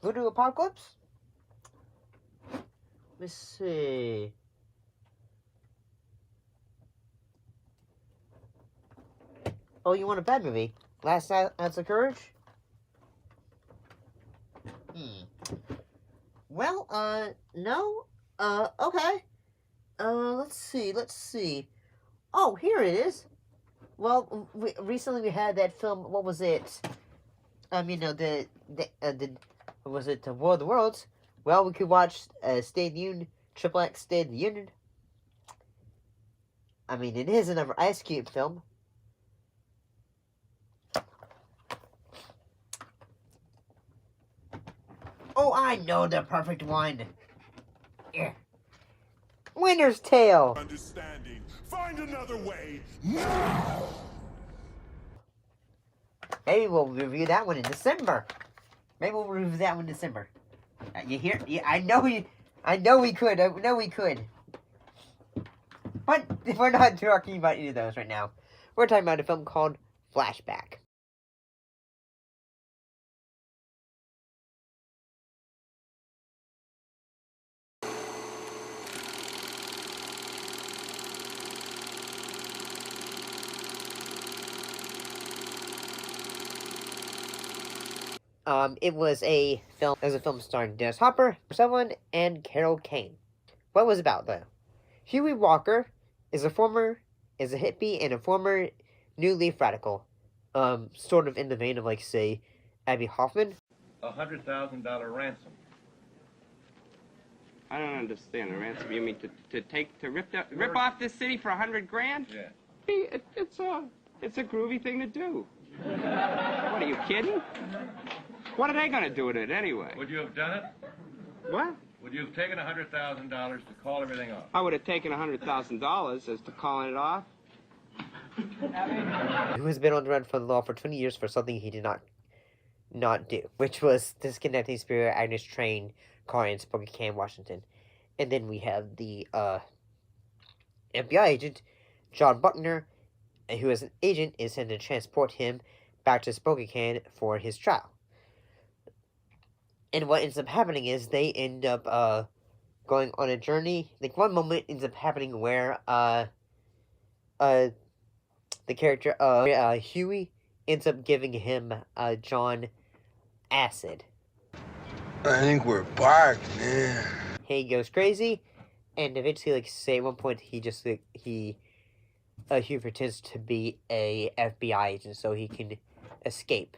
Voodoo Apocalypse? Let's see. Oh, you want a bad movie? Last Ounce of Courage? Well, no. Okay. Let's see. Oh, here it is. Well, recently we had that film. What was it? Was it the War of the Worlds? Well, we could watch State of the Union, Triple X State of the Union. I mean, it is another Ice Cube film. Oh, I know the perfect one. Yeah. Winter's Tale. Understanding. Find another way now. Maybe we'll review that one in December. You hear? Yeah, I know we could. But we're not talking about any of those right now. We're talking about a film called Flashback. It was a film starring Dennis Hopper, Sutherland, and Carol Kane. What was it about, though? Huey Walker is a hippie and a former new Left Radical. Sort of in the vein of, like, say, Abby Hoffman. $100,000 ransom. I don't understand. A ransom? You mean to rip off this city for $100,000? Yeah. It's a groovy thing to do. What, are you kidding? What are they going to do with it anyway? Would you have done it? What? Would you have taken $100,000 to call everything off? I would have taken $100,000 as to calling it off. Who has been on the run from the law for 20 years for something he did not do, which was disconnecting Spirit Agnes train car in Spokane, Washington. And then we have the FBI agent, John Buckner, who as an agent is sent to transport him back to Spokane for his trial. And what ends up happening is they end up going on a journey. Like, one moment ends up happening where the character Huey ends up giving him John acid. I think we're barked, man. He goes crazy, and eventually, like, say at one point Huey pretends to be a FBI agent so he can escape.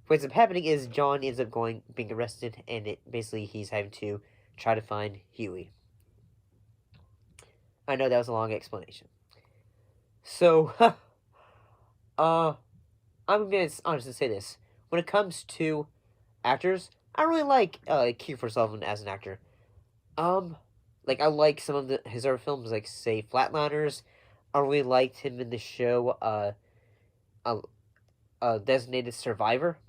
What ends up happening is John ends up being arrested, and he's having to try to find Huey. I know that was a long explanation. So, I'm gonna honestly say this: when it comes to actors, I really like Kiefer Sutherland as an actor. Like, I like some of his other films, like, say, Flatliners. I really liked him in the show Designated Survivor.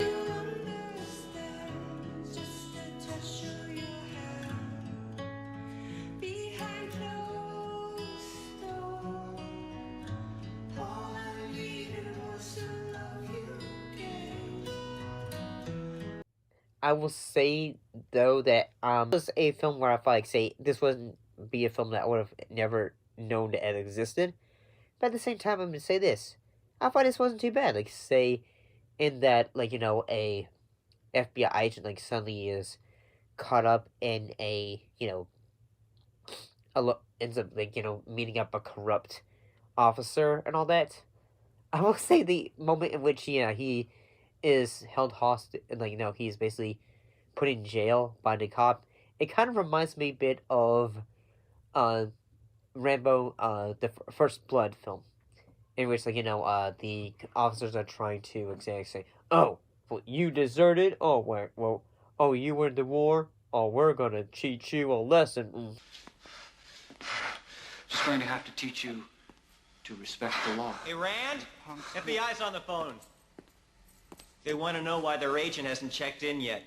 I will say, though, that this was a film where I felt like, say, this wouldn't be a film that I would have never known that it existed. But at the same time, I'm going to say this. I thought this wasn't too bad. Like, say, in that, like, you know, a FBI agent, like, suddenly is caught up in a, you know, ends up, like, you know, meeting up a corrupt officer and all that. I will say the moment in which, he is held hostage, like, you know, he's basically put in jail by the cop. It kind of reminds me a bit of Rambo, the First Blood film, in which, like, you know, the officers are trying to exactly say, oh, well, you deserted? Oh, well, oh, you were in the war? Oh, we're gonna teach you a lesson. Just going to have to teach you to respect the law. Hey, Rand? FBI's on the phone. They want to know why their agent hasn't checked in yet.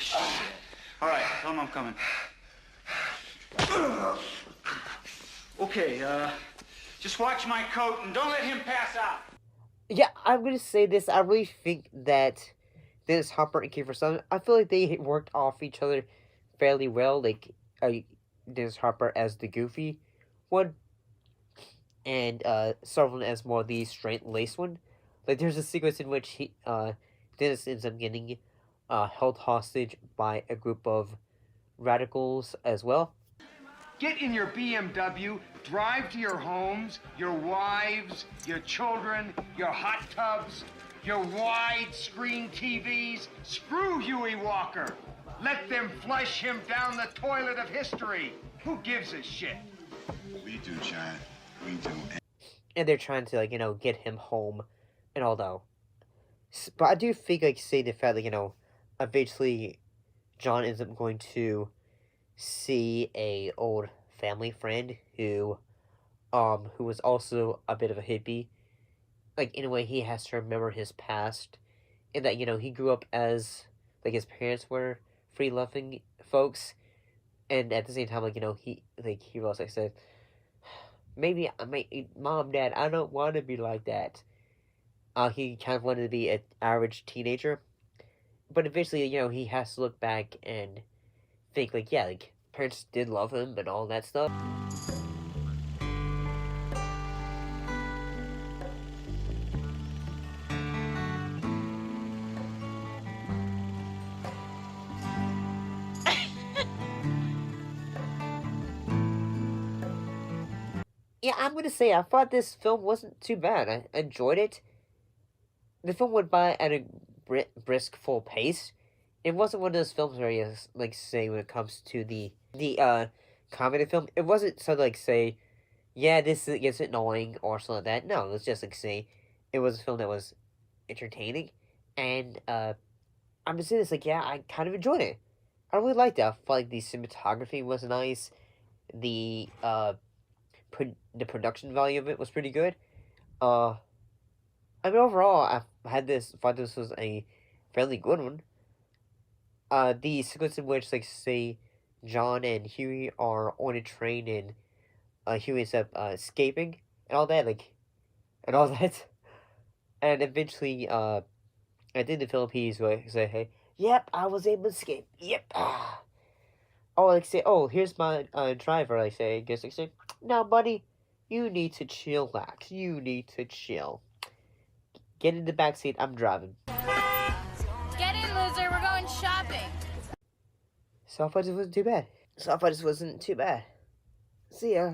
Shit. All right, tell them I'm coming. Okay, just watch my coat and don't let him pass out. Yeah, I'm gonna say this. I really think that Dennis Hopper and Kiefer Sutherland, I feel like they worked off each other fairly well. Like, Dennis Hopper as the goofy one, and Sutherland as more the straight-laced one. Like, there's a sequence in which Dennis ends up getting held hostage by a group of radicals as well. Get in your BMW, drive to your homes, your wives, your children, your hot tubs, your widescreen TVs. Screw Huey Walker. Let them flush him down the toilet of history. Who gives a shit? We do, John. We do. And they're trying to, like, get him home and all that. But I do think, like, say the fact that, eventually John ends up going to see a old family friend who was also a bit of a hippie. Like, in a way, he has to remember his past, and that, he grew up as, like, his parents were free-loving folks, and at the same time, like, he realized, like I said, maybe, Mom, Dad, I don't want to be like that. He kind of wanted to be an average teenager, but eventually, he has to look back and think, like, yeah, like, parents did love him and all that stuff. Yeah, I'm gonna say I thought this film wasn't too bad. I enjoyed it. The film went by at a brisk, full pace. It wasn't one of those films where you, like, say, when it comes to the comedy film, it wasn't so, like, say, yeah, this gets annoying or something like that. No, let's just, like, say, it was a film that was entertaining, and, I'm gonna say this, like, yeah, I kind of enjoyed it. I really liked it. I felt like the cinematography was nice, the production value of it was pretty good. I mean, overall, thought this was a fairly good one. The sequence in which, like, say, John and Huey are on a train and Huey ends up escaping and all that, and eventually, I think the Philippines will say, hey, yep, I was able to escape, yep, Oh, like, say, oh, here's my driver, I say, guess, like, say, now, buddy, you need to chillax, you need to chill. Get in the backseat, I'm driving. Get in, loser, we're going shopping. So I thought this wasn't too bad. See ya.